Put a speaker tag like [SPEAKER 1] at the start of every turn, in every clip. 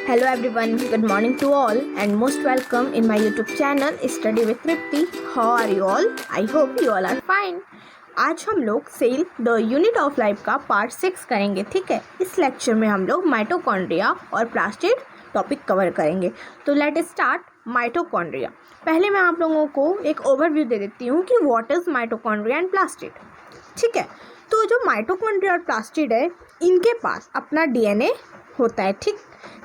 [SPEAKER 1] Hello everyone, good morning to all and most welcome in my YouTube channel Study with Tripti. How are you all? I hope you all are fine. आज हम लोग cell the unit of life का part 6 करेंगे, ठीक है। इस lecture में हम लोग माइटोकॉन्ड्रिया और प्लास्टिड टॉपिक कवर करेंगे। तो लेट स्टार्ट माइटोकॉन्ड्रिया। पहले मैं आप लोगों को एक ओवरव्यू दे देती हूँ कि what is mitochondria and plastid, ठीक है। तो जो माइटोकॉन्ड्रिया और प्लास्टिड है, इनके पास अपना डीएनए होता है, ठीक,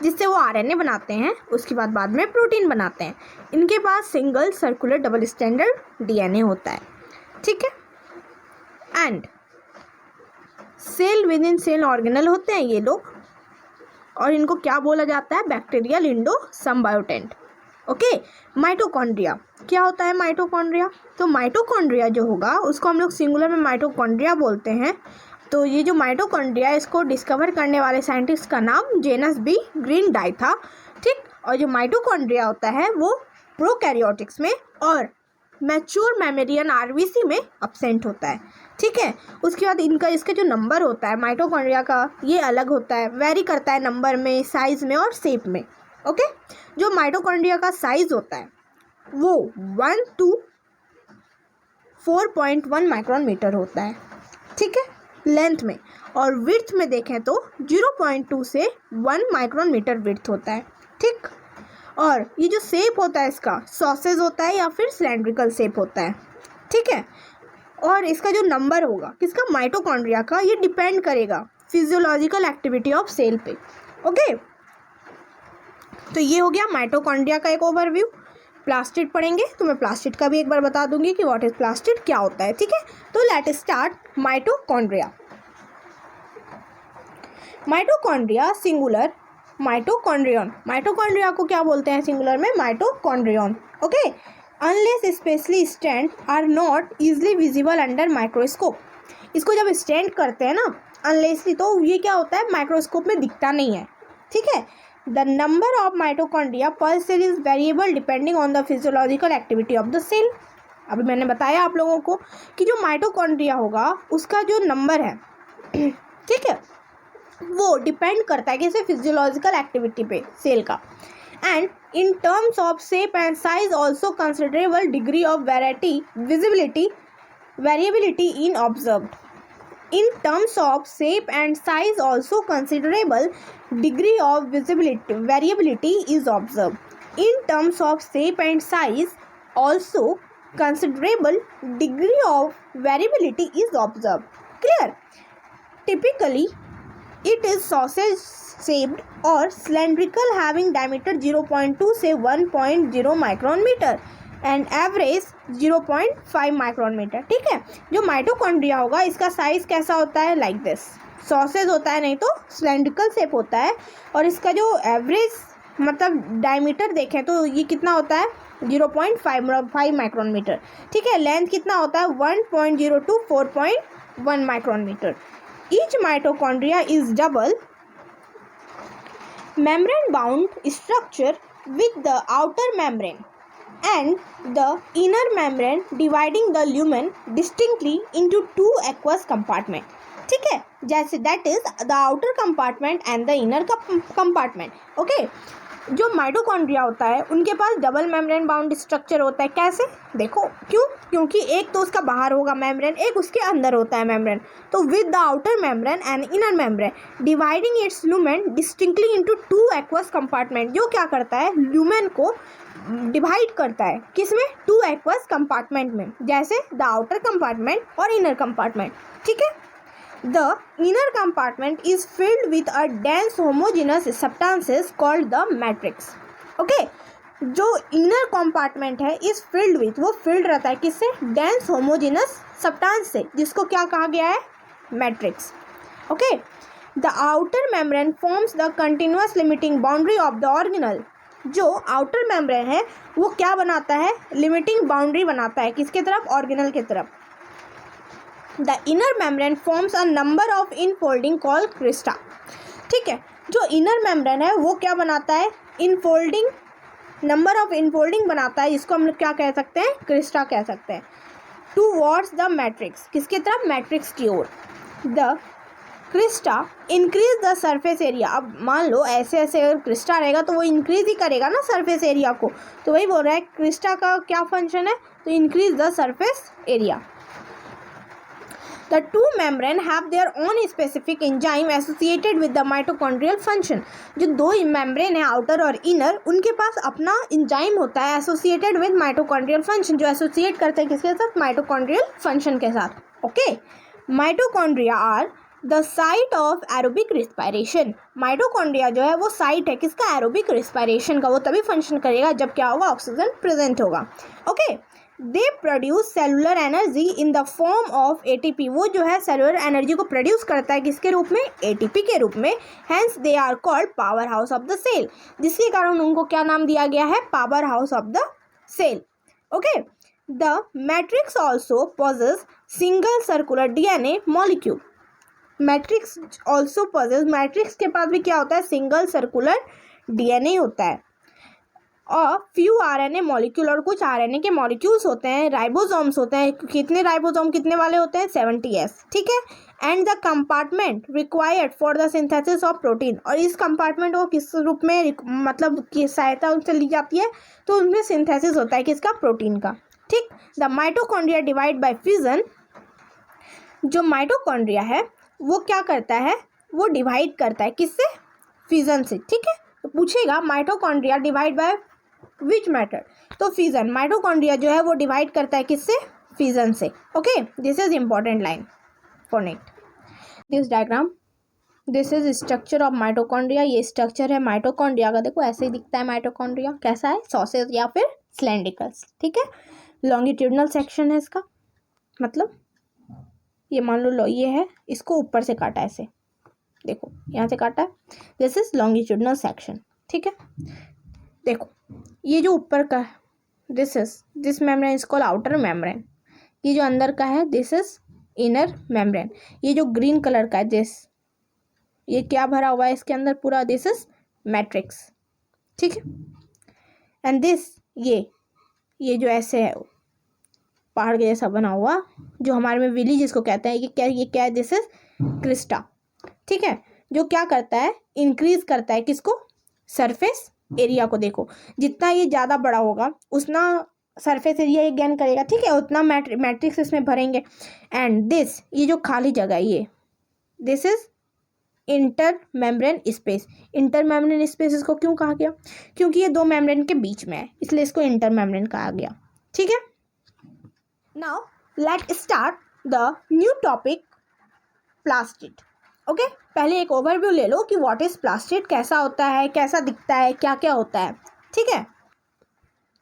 [SPEAKER 1] जिससे वो आरएनए बनाते हैं, उसके बाद में प्रोटीन बनाते हैं। इनके पास single circular double standard DNA होता है, ठीक है। And cell within cell organelle होते हैं ये लोग, और इनको क्या बोला जाता है? Bacterial endosymbiont. Okay, mitochondria क्या होता है? माइटोकॉन्ड्रिया, तो माइटोकॉन्ड्रिया जो होगा उसको हम लोग सिंगुलर में माइटोकॉन्ड्रिया बोलते हैं। तो ये जो माइटोकॉन्ड्रिया, इसको डिस्कवर करने वाले साइंटिस्ट का नाम जेनस बी ग्रीन डाई था, ठीक। और जो माइटोकॉन्ड्रिया होता है वो प्रोकैरियोटिक्स में और मैच्योर मैमेरियन आरबीसी में अब्सेंट होता है, ठीक है। उसके बाद इसका जो नंबर होता है माइटोकॉन्ड्रिया का, ये अलग होता है, वेरी करता है नंबर में, साइज में और शेप में। ओके, जो माइटोकॉन्ड्रिया का साइज होता है वो 1 to 4.1 माइक्रोन मीटर होता है, ठीक है, लेंथ में। और विड्थ में देखें तो 0.2 से 1 माइक्रोन मीटर विड्थ होता है, ठीक। और ये जो शेप होता है इसका सॉसेज होता है या फिर सिलेंड्रिकल शेप होता है, ठीक है। और इसका जो नंबर होगा किसका? माइटोकॉन्ड्रिया का, ये डिपेंड करेगा फिजियोलॉजिकल एक्टिविटी ऑफ सेल पे। ओके, तो ये हो गया माइटोकॉन्ड्रिया का एक ओवरव्यू। प्लास्टिड पढ़ेंगे तो मैं प्लास्टिड का भी एक बार बता दूंगी कि व्हाट इज प्लास्टिड, क्या होता है, ठीक है। तो let start mitochondria. Mitochondria singular mitochondrion. Mitochondria को क्या बोलते हैं सिंगुलर में? Mitochondrion. Okay, unless specially stand are not easily visible under microscope. इसको जब स्टैंड करते हैं ना अनलेसली, तो ये क्या होता है? माइक्रोस्कोप में दिखता नहीं है, ठीक है। The number of mitochondria per cell is variable depending on the physiological activity of the cell. अभी मैंने बताया आप लोगों को कि जो माइटोकॉन्ड्रिया होगा उसका जो नंबर है, ठीक है, वो डिपेंड करता है किसी फिजियोलॉजिकल एक्टिविटी पे सेल का। And in terms of shape and size also considerable degree of variability in observed. In terms of shape and size also considerable degree of variability is observed. In terms of shape and size also considerable degree of variability is observed. Clear? Typically it is sausage shaped or cylindrical having diameter 0.2 से 1.0 micron meter and average 0.5 micron metre, ठीक है। जो mitochondria होगा इसका size कैसा होता है? Like this, sausage होता है, नहीं तो सिलेंड्रिकल शेप होता है। और इसका जो एवरेज मतलब डायमीटर देखें तो ये कितना होता है? 0.5 माइक्रोन मीटर, ठीक है। लेंथ कितना होता है? 1.0 to 4.1 micron metre. Each mitochondria is double membrane bound structure with the outer membrane and the inner membrane dividing the lumen distinctly into two aqueous compartment, ठीक है। जैसे that is the outer compartment and the inner compartment. Okay, जो mitochondria होता है उनके पास double membrane bound structure होता है। कैसे? देखो, क्योंकि एक तो उसका बाहर होगा मेम्ब्रेन, एक उसके अंदर होता है मेम्ब्रेन। तो with the outer membrane and inner membrane dividing it's lumen distinctly into two aqueous compartment. जो क्या करता है? लुमेन को डिवाइड करता है, किसमें? टू एक्वस कंपार्टमेंट में, जैसे द आउटर कंपार्टमेंट और इनर कंपार्टमेंट, ठीक है। The inner compartment is filled with a dense homogeneous substances called the matrix. Okay, जो inner compartment है is filled with, वो filled रहता है किससे? dense homogeneous substance से, जिसको क्या कहा गया है? matrix. Okay, the outer membrane forms the continuous limiting boundary of the organelle. जो outer membrane है वो क्या बनाता है? limiting boundary बनाता है, किसके तरफ? organelle के तरफ। The inner membrane forms a number of infolding called crista, ठीक है। जो inner membrane है वो क्या बनाता है? infolding, number of infolding बनाता है, जिसको हम लोग क्या कह सकते हैं? crista कह सकते हैं। Towards the matrix, किसके तरफ? matrix की ओर। The Crysta increase the surface area. अब मान लो ऐसे ऐसे अगर क्रिस्टा रहेगा तो वो इंक्रीज ही करेगा ना सरफेस एरिया को, तो वही बोल रहा है क्रिस्टा का क्या फंक्शन है, तो increase the surface area. The two membrane have their own specific enzyme associated with the mitochondrial function। जो दो membrane है आउटर और इनर, उनके पास अपना enzyme होता है associated with mitochondrial function, जो associate करते हैं किसके साथ, mitochondrial function के साथ। Okay, mitochondria are the site of aerobic respiration। mitochondria जो है वो साइट है किसका, aerobic respiration का। वो तभी फंक्शन करेगा जब क्या होगा, ऑक्सीजन प्रेजेंट होगा। Okay, they produce cellular energy in the form of ATP. वो जो है सेलुलर एनर्जी को प्रोड्यूस करता है किसके रूप में, एटीपी के रूप में। Hence they are called powerhouse of the cell, जिसके कारण उनको क्या नाम दिया गया है, powerhouse of the cell. Okay, the matrix also possess single circular DNA molecule. Matrix also possess, matrix के पास भी क्या होता है, सिंगल सर्कुलर डीएनए होता है, और फ्यू आरएनए मॉलिक्यूल, और कुछ आरएनए के मॉलिक्यूल्स होते हैं, राइबोसोम्स होते हैं। कितने राइबोसोम कितने वाले होते हैं, 70s, ठीक है। And the compartment required for the synthesis of protein, और इस कंपार्टमेंट को किस रूप में मतलब की सहायता उनसे ली जाती है, तो उनमें सिंथेसिस होता है किसका, प्रोटीन का, ठीक। The mitochondria divide by fusion. जो माइटोकॉन्ड्रिया है वो क्या करता है, वो डिवाइड करता है किससे, फ्यूजन से, ठीक है। तो पूछेगा mitochondria divide by which method, तो फिजन। माइटोकॉन्ड्रिया जो है वो डिवाइड करता है किससे, फिजन से। Okay, this is important line for net. This diagram, this is structure of mitochondria. ये स्ट्रक्चर है माइटोकॉन्ड्रिया का, देखो ऐसे ही दिखता है माइटोकॉन्ड्रिया, कैसा है, सॉसेज या फिर सिलेंड्रिकल्स, ठीक है। लॉन्गिट्यूडनल सेक्शन है इसका, मतलब ये मान लो ये है, इसको ऊपर से काटा ऐसे, देखो यहाँ से काटा है, दिस इज लॉन्गिट्यूडनल सेक्शन, ठीक है। देखो ये जो ऊपर का है, this membrane is called outer membrane. ये जो अंदर का है, दिस इज इनर मेम्ब्रेन। ये जो ग्रीन कलर का है, दिस, ये क्या भरा हुआ है इसके अंदर पूरा, दिस इज मैट्रिक्स, ठीक है। एंड दिस, ये जो ऐसे है पहाड़ के जैसा बना हुआ, जो हमारे में विली जिसको कहते हैं, ये क्या है, दिस इज क्रिस्टा, ठीक है। जो क्या करता है, इंक्रीज करता है किसको, सरफेस एरिया को। देखो जितना ये ज़्यादा बड़ा होगा उतना सरफेस एरिया ये गेन करेगा, ठीक है, उतना मैट्रिक्स इसमें भरेंगे। एंड दिस, ये जो खाली जगह है, ये this is inter membrane space. Inter membrane space इसको क्यों कहा गया, क्योंकि ये दो मेम्ब्रेन के बीच में है, इसलिए इसको इंटर मेम्ब्रेन कहा गया, ठीक है। Now let start the new topic, plastid. Okay, पहले एक ओवरव्यू ले लो कि व्हाट इज प्लास्टिड, कैसा होता है, कैसा दिखता है, क्या क्या होता है, ठीक है।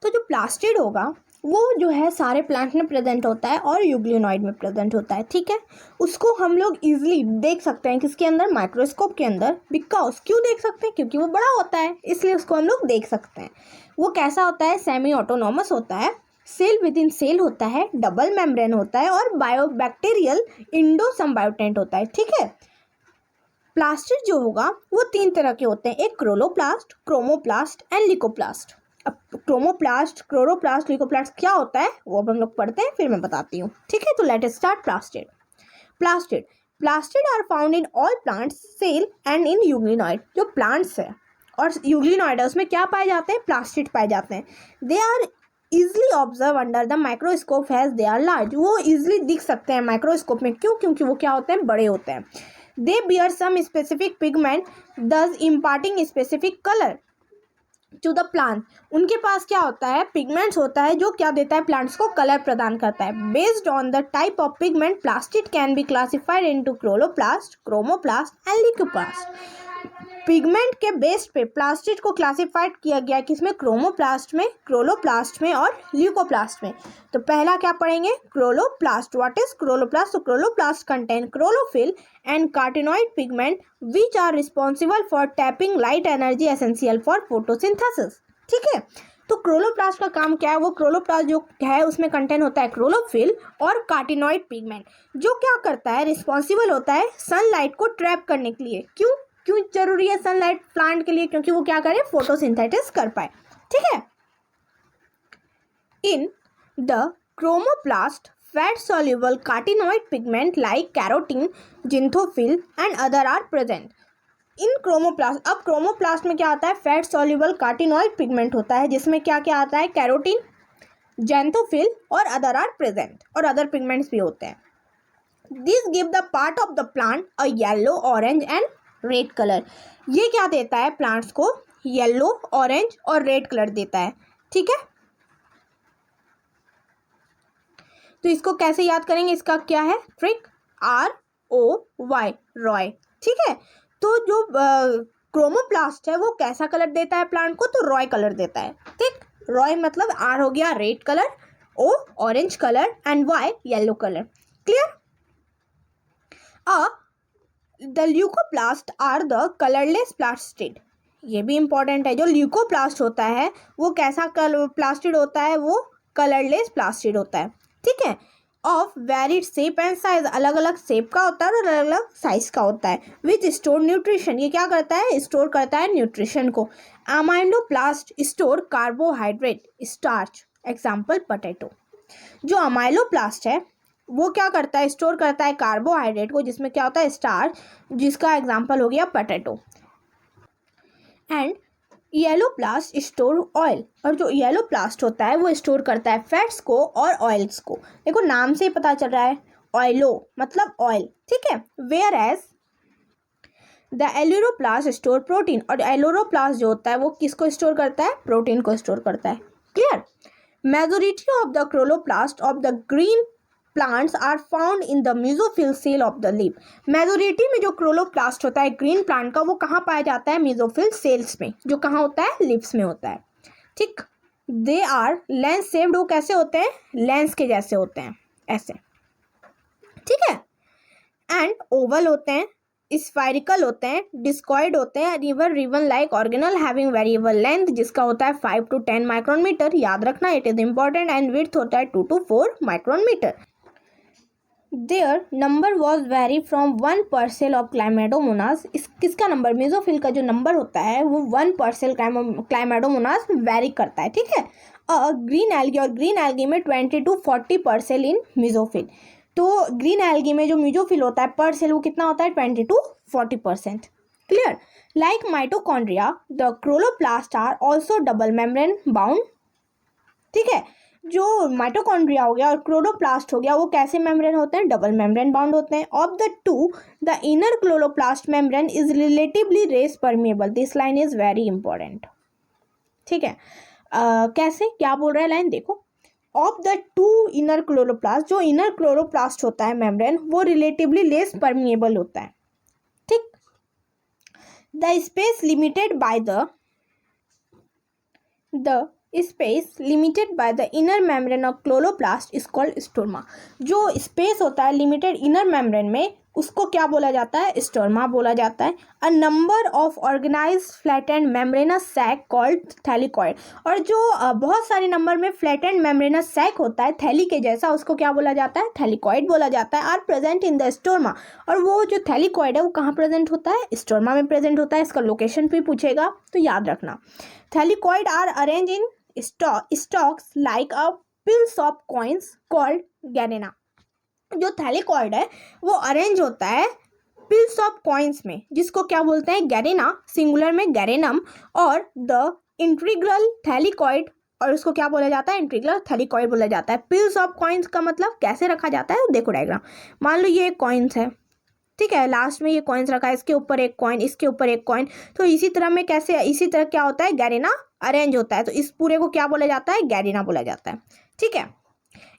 [SPEAKER 1] तो जो प्लास्टिड होगा वो जो है सारे प्लांट में प्रेजेंट होता है और यूग्लिनॉइड में प्रेजेंट होता है, ठीक है। उसको हम लोग इजीली देख सकते हैं किसके अंदर, माइक्रोस्कोप के अंदर। बिकॉज क्यों देख सकते हैं, क्योंकि वो बड़ा होता है, इसलिए उसको हम लोग देख सकते हैं। वो कैसा होता है, सेमी ऑटोनॉमस होता है, सेल विद इन सेल होता है, डबल मेम्ब्रेन होता है, और बायोबैक्टीरियल इंडो संबायोटेंट होता है, ठीक है। प्लास्टिड जो होगा वो 3 तरह के होते हैं, एक क्रोलोप्लास्ट, क्रोमोप्लास्ट एंड लिकोप्लास्ट। अब क्रोमोप्लास्ट, क्लोरोप्लास्ट, लिकोप्लास्ट क्या होता है वो अब हम लोग पढ़ते हैं, फिर मैं बताती हूँ, ठीक है। तो let us start plastid. Plastid are found in all plants, cell and in euglenoid. जो प्लांट्स है और यूग्लिनॉइड है उसमें क्या पाए जाते हैं, प्लास्टिड पाए जाते हैं। They are easily observe under the microscope as they are large. वो इजली दिख सकते हैं माइक्रोस्कोप में, क्यों, क्योंकि वो क्या होते हैं, बड़े होते हैं। They bear some specific pigment, thus imparting specific color to the plant। उनके पास क्या होता है, पिगमेंट्स होता है जो क्या देता है, प्लांट्स को कलर प्रदान करता है। Based on the type of pigment, plastid can be classified into chloroplast, chromoplast and leucoplast. Pigment के बेस पे प्लास्टिड को क्लासिफाइड किया गया किसमें, क्रोमोप्लास्ट में, क्लोरोप्लास्ट में और ल्यूकोप्लास्ट में। तो पहला क्या पढ़ेंगे, क्लोरोप्लास्ट। व्हाट इज क्लोरोप्लास्ट, तो chloroplast contain chlorophyll and carotenoid pigment which are responsible for tapping light energy essential for photosynthesis, ठीक है। तो क्लोरोप्लास्ट का काम क्या है, वो क्लोरोप्लास्ट जो है उसमें कंटेन होता है क्लोरोफिल और कार्टिनॉइड पिगमेंट, जो क्या करता है, रिस्पॉन्सिबल होता है सनलाइट को ट्रैप करने के लिए। क्यों जरूरी है सनलाइट प्लांट के लिए, क्योंकि वो क्या करे, फोटोसिंथेसिस कर पाए, ठीक है। In the chromoplast fat soluble carotenoid pigment like carotene, xanthophyll and other are present in chromoplast. अब क्रोमोप्लास्ट में क्या आता है, फैट सॉल्युबल कार्टिनॉइड पिगमेंट होता है जिसमें क्या क्या आता है, कैरोटीन, जैंथोफिल और अदर आर प्रेजेंट, और अदर पिगमेंट्स भी होते हैं। This give the part of the plant a yellow, orange and red colour. ये क्या देता है प्लांट्स को, येलो, ऑरेंज और रेड कलर देता है। ठीक है, तो इसको कैसे याद करेंगे, इसका क्या है ट्रिक, ROY, रॉय। ठीक है, तो जो क्रोमोप्लास्ट है वो कैसा कलर देता है प्लांट को, तो रॉय कलर देता है। ठीक, रॉय मतलब R हो गया red colour, O orange colour and Y yellow colour. Clear. The leucoplast are the colourless plastid. ये भी इंपॉर्टेंट है, जो ल्यूकोप्लास्ट होता है वो कैसा प्लास्टिड होता है, वो कलरलेस प्लास्टिड होता है। ठीक है, of varied shape and size, अलग अलग शेप का होता है और अलग अलग साइज का होता है। विच स्टोर न्यूट्रिशन, ये क्या करता है, स्टोर करता है न्यूट्रिशन को। Amyloplast store carbohydrate, starch, example potato. जो अमाइलोप्लास्ट है वो क्या करता है, स्टोर करता है कार्बोहाइड्रेट को, जिसमें क्या होता है स्टार्च, जिसका एग्जाम्पल हो गया potato. And yellow प्लास्ट store oil, और जो येलो प्लास्ट होता है वो स्टोर करता है फैट्स को और ऑयल्स को। देखो नाम से ही पता चल रहा है, ऑयलो मतलब ऑयल। ठीक है, whereas the aleuroplast store protein, और एलोरोप्लास्ट जो होता है वो किसको स्टोर करता है, प्रोटीन को स्टोर करता है। Clear. Majority of the chloroplast of the green plants are found in the mesophyll cell of the leaf. Majority में जो क्लोरोप्लास्ट होता है ग्रीन प्लांट का, वो कहाँ पाया जाता है, मेसोफिल सेल्स में, जो कहाँ होता है, लीव्स में होता है। ठीक, दे आर लेंस शेप्ड, वो कैसे होते हैं, लेंस के जैसे होते हैं, ऐसे। ठीक है, एंड ओवल होते हैं, स्फेरिकल होते हैं, डिस्कॉइड होते हैं, ribbon like organelle having variable length, जिसका होता है 5 to 10 माइक्रोन मीटर, याद रखना it is important, and width होता है 2 to 4 micron metre. Their number was vary from 1 parcel of Chlamydomonas। इस किसका नंबर, मेसोफिल का जो नंबर होता है वो 1 parcel Chlamydomonas वेरी करता है। ठीक है, ग्रीन एल्गी, और ग्रीन एल्गी में 20 to 40 parcel इन मेसोफिल। तो ग्रीन एल्गी में जो मेसोफिल होता है पर सेल वो कितना होता है, 20 to 40%। Clear. Like mitochondria the chloroplast are also double membrane bound. ठीक है, जो माइटोकॉन्ड्रिया हो गया और क्लोरोप्लास्ट हो गया वो कैसे मेम्ब्रेन होते हैं, डबल मेम्ब्रेन बाउंड होते हैं। Of the two the inner chloroplast membrane is relatively less permeable, this line is very important. ठीक है, कैसे, क्या बोल रहा है लाइन, देखो। Of the two inner chloroplast, जो इनर क्लोरोप्लास्ट होता है मेम्ब्रेन वो रिलेटिवली लेस परमिएबल होता है। ठीक, the space limited by the space limited by the inner membrane of chloroplast is called स्टोरमा। जो स्पेस होता है लिमिटेड इनर मेम्ब्रेन में उसको क्या बोला जाता है, स्टोरमा बोला जाता है। A number of organised flattened membranous sac called thylakoid, और जो बहुत सारे नंबर में फ्लैटेंड मेम्ब्रेनस सैक होता है थैली के जैसा, उसको क्या बोला जाता है, थैलिकॉइड बोला जाता है। आर प्रेजेंट इन द स्टोरमा, और वो जो थैलिकॉइड है वो कहाँ प्रेजेंट होता है, स्टोरमा में प्रेजेंट होता है। इसका लोकेशन भी पूछेगा तो याद रखना। Thylakoid are arrange in stalks like a pills of coins called grana. जो थैलिकॉइड है वो अरेंज होता है पिल्स ऑफ कॉइन्स में, जिसको क्या बोलते हैं, गैरेना, सिंगुलर में गैरेनम, और द इंट्रीग्रल थैलिकॉइड, और उसको क्या बोला जाता है, इंट्रीग्रल थैलिकॉइड बोला जाता है। पिल्स ऑफ कॉइन्स का मतलब कैसे रखा जाता है, देखो डायग्राम। मान लो ये एक कॉइन्स है, ठीक है, लास्ट में ये कॉइन्स रखा है, इसके ऊपर एक कॉइन, इसके ऊपर एक कॉइन, तो इसी तरह में कैसे, इसी तरह क्या होता है, गैरेना अरेंज होता है, तो इस पूरे को क्या बोला जाता है, गैरेना बोला जाता है। ठीक है,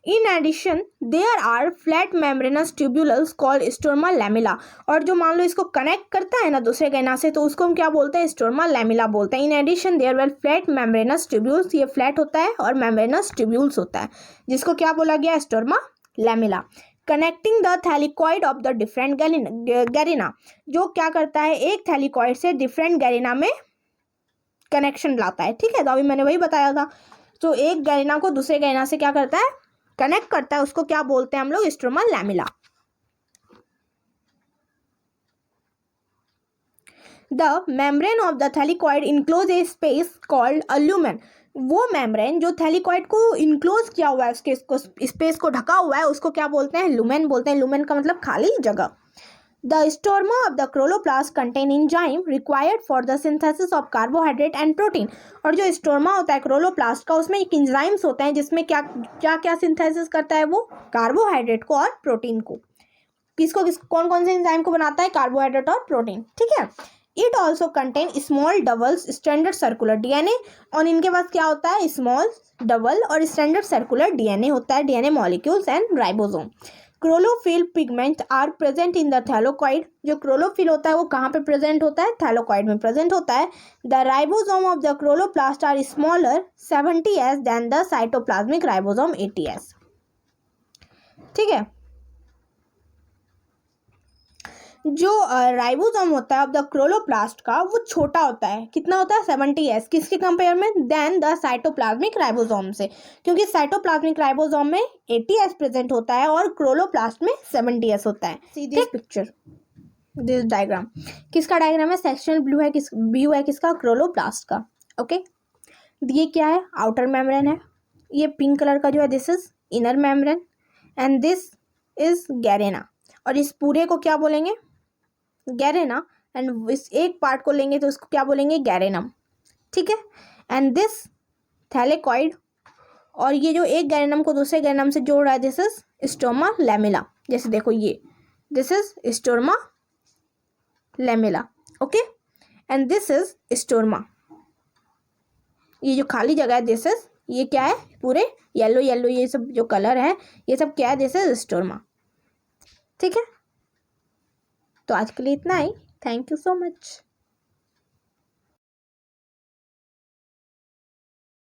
[SPEAKER 1] in addition there are flat membranous tubules called stroma lamellae, और जो मान लो इसको कनेक्ट करता है ना दूसरे गैना से, तो उसको हम क्या बोलते हैं, स्टोरमा लैमिला बोलते हैं। In addition there were flat membranous tubules, ये फ्लैट होता है और मेम्ब्रेनस ट्यूब्यूल्स होता है, जिसको क्या बोला गया, stroma lamella. Connecting the thylakoid of the different grana, जो क्या करता है, एक थैलिकॉइड से डिफरेंट गैरिना में कनेक्शन लाता है। ठीक है, तो अभी मैंने वही बताया था, तो एक गैरिना को दूसरे गैरिना से क्या करता है, कनेक्ट करता है, उसको क्या बोलते हैं हम लोग, stroma lamella. The membrane of the thylakoid enclose a space called a lumen, वो मेम्ब्रेन जो थैलेकॉइड को इनक्लोज किया हुआ है, उसके स्पेस को ढका हुआ है, उसको क्या बोलते हैं? लुमेन बोलते हैं। लुमेन का मतलब खाली जगह। The stroma of the chloroplast contain enzyme required for the synthesis of carbohydrate and protein। और जो स्टोरमा होता है क्लोरोप्लास्ट का, उसमें एक इंजाइम्स होते हैं जिसमें क्या क्या क्या सिंथेसिस करता है? वो कार्बोहाइड्रेट को और प्रोटीन को। कौन कौन से इंजाइम को बनाता है? कार्बोहाइड्रेट और प्रोटीन, ठीक है। It also contain small double standard circular DNA, और इनके पास क्या होता है? स्मॉल डबल और स्टैंडर्ड सर्कुलर डीएनए होता है, DNA molecules and ribosome. Chlorophyll pigment are present in the thylakoid. जो क्लोरोफिल होता है वो कहाँ पे प्रेजेंट होता है? थैलेकॉइड में प्रेजेंट होता है। The ribosome of the chloroplast are smaller 70s than the cytoplasmic ribosome 80s, ठीक है। जो राइबोसोम होता है ऑफ द क्लोरोप्लास्ट का, वो छोटा होता है। कितना होता है? 70s। किसके कंपेयर में? देन द साइटोप्लाज्मिक राइबोसोम से, क्योंकि साइटोप्लाज्मिक राइबोसोम में 80s प्रेजेंट होता है और क्लोरोप्लास्ट में 70s होता है। See this picture, this diagram. किसका डायग्राम है? सेक्शनल व्यू है किसका? क्लोरोप्लास्ट का, ओके। ये क्या है? आउटर मेम्ब्रेन है। ये पिंक कलर का जो है, this is inner membrane and this is Garena. और इस पूरे को क्या बोलेंगे? गैरेना। एंड इस एक पार्ट को लेंगे तो उसको क्या बोलेंगे? गैरेनम, ठीक है। एंड दिस थैलेकॉइड, और ये जो एक गैरेनम को दूसरे गैरेनम से जोड़ रहा है, दिस इज स्टोमा लैमेला। जैसे देखो ये, this is stoma lamella, okay. And this is stoma. ये जो खाली जगह है, दिस इज, ये क्या है? पूरे येलो येलो ये सब जो कलर है, ये सब क्या है? दिस इज स्टोमा, ठीक है। तो आज के लिए इतना ही। Thank you so much.